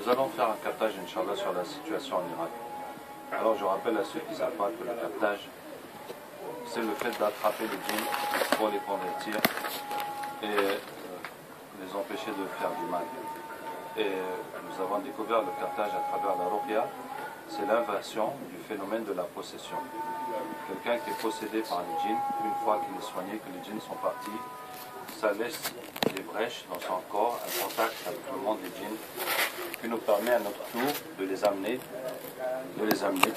Nous allons faire un captage, Inch'Allah, sur la situation en Irak. Alors je rappelle à ceux qui ne savent pas que le captage, c'est le fait d'attraper les djinns pour les convertir et les empêcher de faire du mal. Et nous avons découvert le captage à travers la ruqya, c'est l'inversion du phénomène de la possession. Quelqu'un qui est possédé par les djinns, une fois qu'il est soigné, que les djinns sont partis, ça laisse des brèches dans son corps, un contact avec le monde des djinns, qui nous permet à notre tour de les amener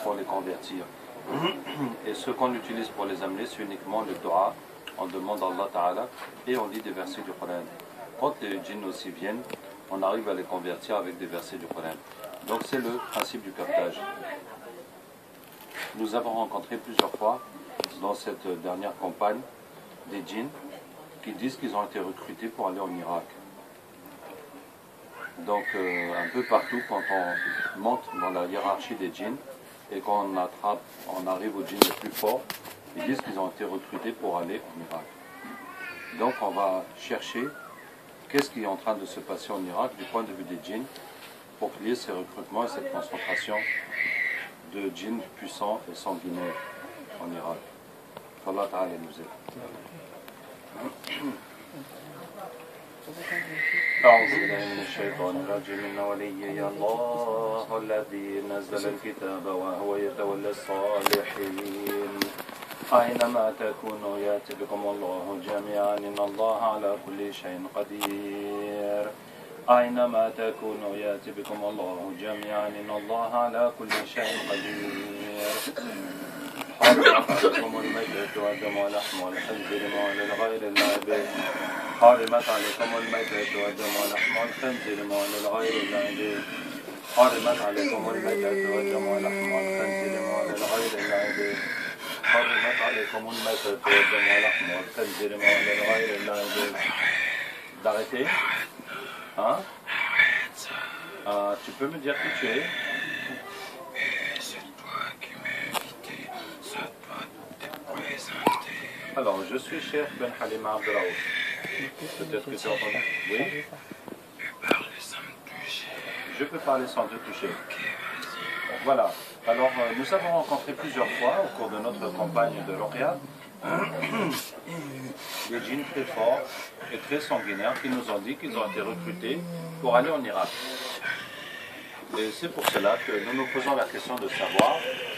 pour les convertir. Et ce qu'on utilise pour les amener, c'est uniquement le dua, on demande à Allah Ta'ala et on lit des versets du Coran. Quand les djinns aussi viennent, on arrive à les convertir avec des versets du Coran. Donc c'est le principe du captage. Nous avons rencontré plusieurs fois dans cette dernière campagne des djinns qui disent qu'ils ont été recrutés pour aller en Irak. Donc un peu partout, quand on monte dans la hiérarchie des djinns et qu'on arrive aux djinns les plus forts, ils disent qu'ils ont été recrutés pour aller en Irak. Donc on va chercher qu'est-ce qui est en train de se passer en Irak du point de vue des djinns pour qu'il y ait ces recrutements et cette concentration de djinns puissants et sanguinaires en Irak. Qu'Allah Ta'ala nous aide. أعوذ بالله من الشيطان الرجيم إن وليي الله الذي نزل الكتاب وهو يتولى الصالحين أينما تكونوا يأتي بكم الله جميعا إن الله على كل شيء قدير أينما تكونوا يأتي بكم الله جميعا إن الله على كل شيء قدير حرمت عليكم الميتة والدم ولحم الخنزير وما لغير الله به حرمت عليكم الميتة والدم ولحم الخنزير وما لغير الله به حرمت عليكم الميتة والدم ولحم الخنزير وما لغير الله به حرمت عليكم الميتة والدم ولحم الخنزير وما لغير الله به. D'arrêter? Hein? Tu peux me dire qui tu es? Alors, je suis Cheikh Ben Halima Abdelraouf. Peut-être que tu as entendu. Oui. Je peux parler sans te toucher. Voilà. Alors, nous avons rencontré plusieurs fois au cours de notre campagne de Ruqya des djinns très forts et très sanguinaires qui nous ont dit qu'ils ont été recrutés pour aller en Irak. Et c'est pour cela que nous nous posons la question de savoir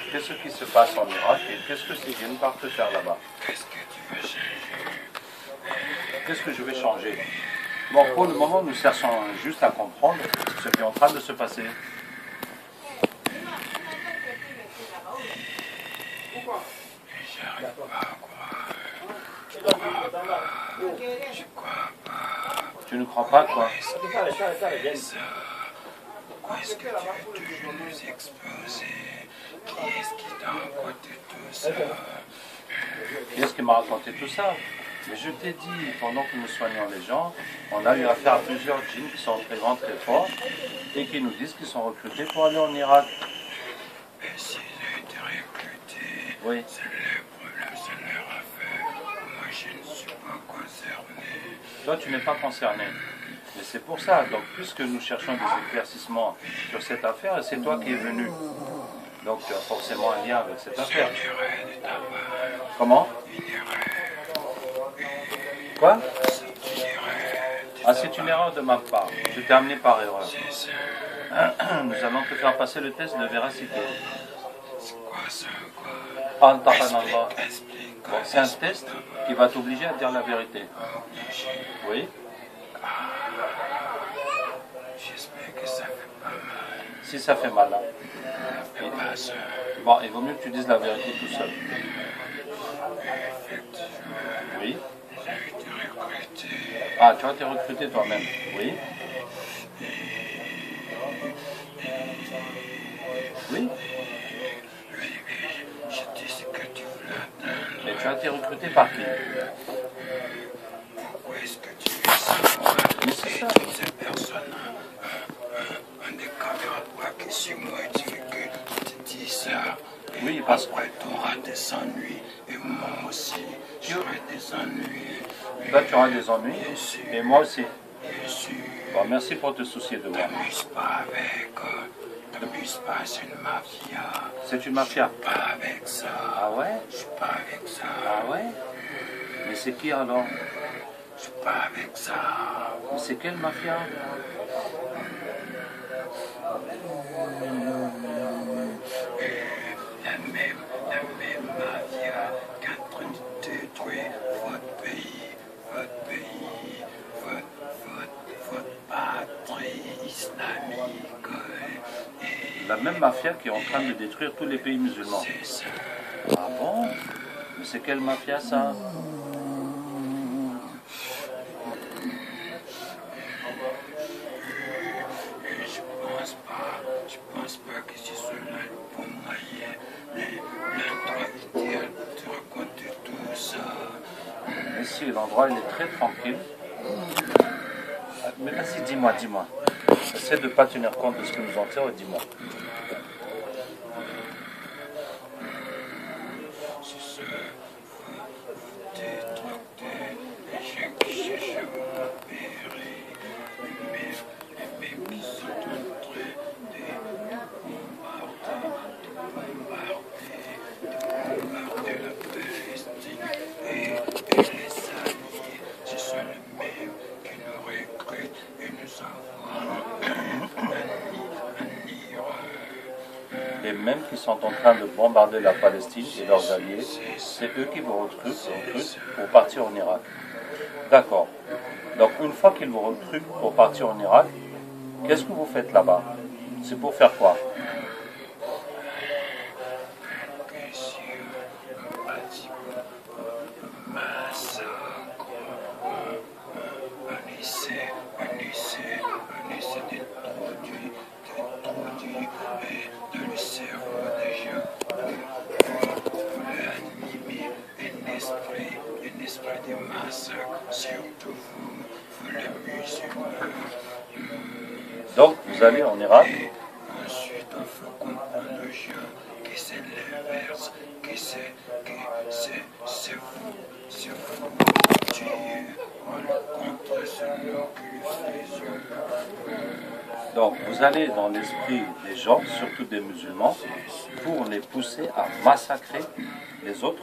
qu'est-ce qui se passe en Irak et qu'est-ce que ces djinns partent faire là-bas. Qu'est-ce que je vais changer? Bon, pour le moment, nous cherchons juste à comprendre ce qui est en train de se passer. Tu ne crois pas quoi? Pourquoi est-ce que tu veux toujours nous exposer? Qui est-ce qui t'a raconté tout ça? Qui est-ce qui m'a raconté tout ça? Mais je t'ai dit, pendant que nous soignons les gens, on a eu affaire à plusieurs djinns qui sont très grands, très forts, et qui nous disent qu'ils sont recrutés pour aller en Irak. Mais s'ils ont été recrutés, oui. C'est le problème, c'est leur affaire. Moi, je ne suis pas concerné. Toi, tu n'es pas concerné. Mais c'est pour ça, donc puisque nous cherchons des éclaircissements sur cette affaire, et c'est toi qui es venu. Donc tu as forcément un lien avec cette affaire. Comment? Quoi? Ah, c'est une erreur de ma part. Je t'ai amené par erreur. Nous allons te faire passer le test de véracité. C'est quoi ça? Bon, c'est un test qui va t'obliger à dire la vérité. Oui? J'espère que ça fait pas mal. Si ça fait mal, hein. Bon, il vaut mieux que tu dises la vérité tout seul. Oui? Ah, tu as été recruté toi-même. Oui? Oui? Je dis ce que tu voulais. Mais tu as été recruté par qui? Pourquoi est-ce que tu veux savoir? Mais c'est ça. Toutes ces personnes, un des camarades braqués sur moi, tu veux que je te dise ça? Oui, parce que tu auras des ennuis, et moi aussi, j'aurai des ennuis. Là, tu auras des ennuis, et moi aussi. Bien sûr. Bon, merci pour te soucier de moi. T'amuse pas avec. T'amuse pas, c'est une mafia. C'est une mafia. Je suis pas avec ça. Ah ouais? Je suis pas avec ça. Ah ouais? Mais c'est qui alors? Je suis pas avec ça. Mais c'est quelle mafia? La même mafia qui est en train de détruire votre pays, votre patrie islamique. La même mafia qui est en train de détruire tous les pays musulmans. C'est ça. Ah bon? Mais c'est quelle mafia ça? Je pense pas que ce soit là le bon moyen, l'endroit idéal pour te raconter tout ça. Mais si, l'endroit il est très tranquille. Mais vas-y, dis-moi. Essaie de ne pas tenir compte de ce que nous en tirons, dis-moi. C'est ça. Vous détruisez les gens qui cherchent à vous opérer, les mêmes qui sont en train de bombarder la Palestine et les alliés. Ce sont les mêmes qui nous recrutent et nous envoient en Irak. Les mêmes qui sont en train de bombarder la Palestine et leurs alliés, c'est eux qui vous recrutent pour partir en Irak. D'accord. Donc une fois qu'ils vous recrutent pour partir en Irak, qu'est-ce que vous faites là-bas? C'est pour faire quoi? Donc vous allez en Irak. Ensuite, il faut comprendre aux gens que c'est l'inverse, que c'est vous, Dieu, contre celui que nous faisons. Donc vous allez dans l'esprit des gens, surtout des musulmans, pour les pousser à massacrer les autres.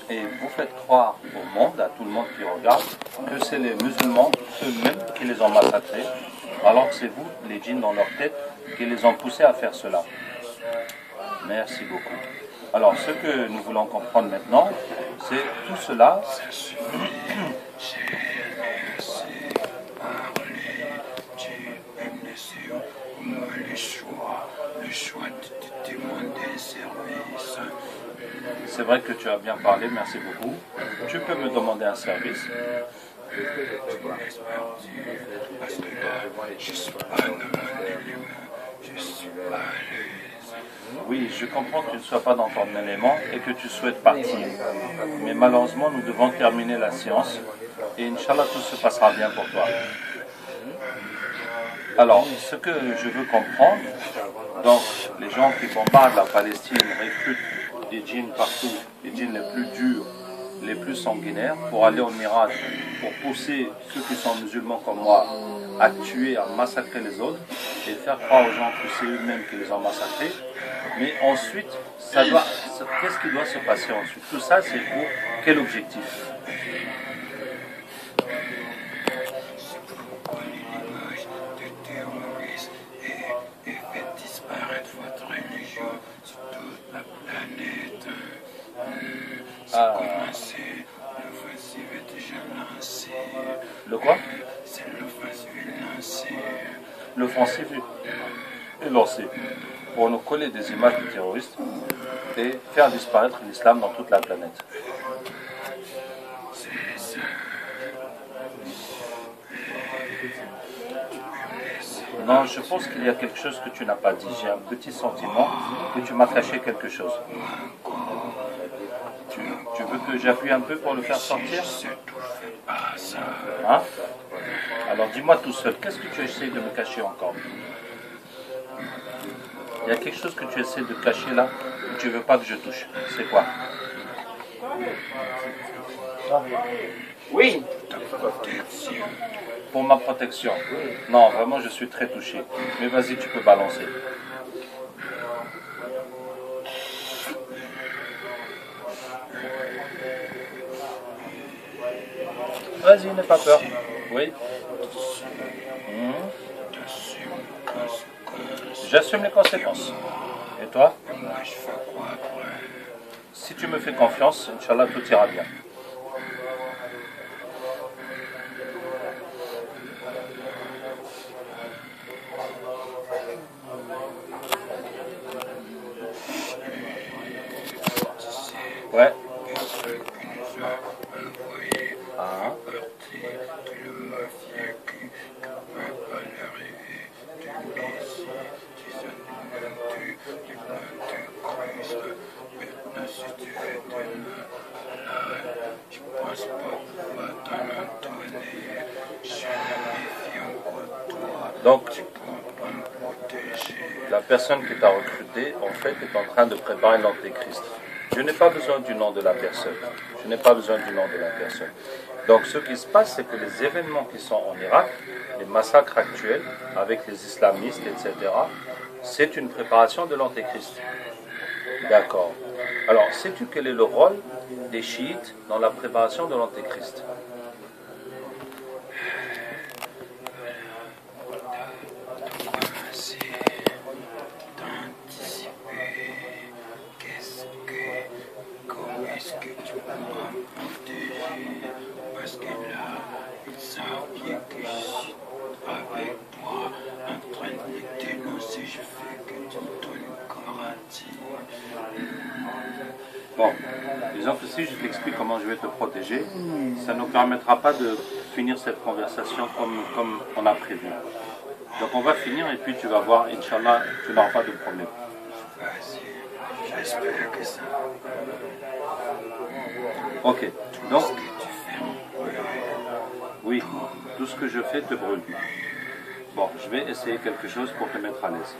Et vous faites croire au monde, à tout le monde qui regarde, que c'est les musulmans eux-mêmes qui les ont massacrés, alors que c'est vous, les djinns dans leur tête, qui les ont poussés à faire cela. Merci beaucoup. Alors, ce que nous voulons comprendre maintenant, c'est tout cela. Le choix de demander un service. C'est vrai que tu as bien parlé, merci beaucoup. Tu peux me demander un service? Parce que là, je suis pas dans mon élément, je suis pas à l'aise. Oui, je comprends que tu ne sois pas dans ton élément et que tu souhaites partir. Mais malheureusement, nous devons terminer la séance et Inch'Allah, tout se passera bien pour toi. Alors, ce que je veux comprendre, donc les gens qui bombardent la Palestine recrutent des djinns partout, les djinns les plus durs, les plus sanguinaires, pour aller au Irak, pour pousser ceux qui sont musulmans comme moi à tuer, à massacrer les autres et faire croire aux gens que c'est eux-mêmes qui les ont massacrés. Mais ensuite, qu'est-ce qui doit se passer ensuite? Tout ça, c'est pour quel objectif? L'offensive est déjà lancée. Le quoi? C'est l'offensive lancée. L'offensive est lancée pour nous coller des images de terroristes et faire disparaître l'islam dans toute la planète. C'est ça. Non, je pense qu'il y a quelque chose que tu n'as pas dit. J'ai un petit sentiment que tu m'as caché quelque chose. Tu veux que j'appuie un peu pour le faire sortir? Hein? Alors dis-moi tout seul, qu'est-ce que tu essaies de me cacher encore? Il y a quelque chose que tu essaies de cacher là, que tu ne veux pas que je touche. C'est quoi? Oui. Pour ma protection. Non, vraiment, je suis très touché. Mais vas-y, tu peux balancer. Vas-y, n'aie pas peur. Oui. J'assume les conséquences. Et toi? Si tu me fais confiance, Inch'Allah, tout ira bien. Ouais. Ah. Donc, la personne qui t'a recruté, en fait, est en train de préparer l'antéchrist. Je n'ai pas besoin du nom de la personne. Je n'ai pas besoin du nom de la personne. Donc, ce qui se passe, c'est que les événements qui sont en Irak, les massacres actuels avec les islamistes, etc., c'est une préparation de l'antéchrist. D'accord. Alors, sais-tu quel est le rôle des chiites dans la préparation de l'antéchrist? Bon, disons que si je t'explique comment je vais te protéger, ça ne nous permettra pas de finir cette conversation comme on a prévu. Donc on va finir et puis tu vas voir, Inch'Allah, tu n'auras pas de problème. J'espère que ça. Ok, donc, oui, tout ce que je fais te brûle. Bon, je vais essayer quelque chose pour te mettre à l'aise.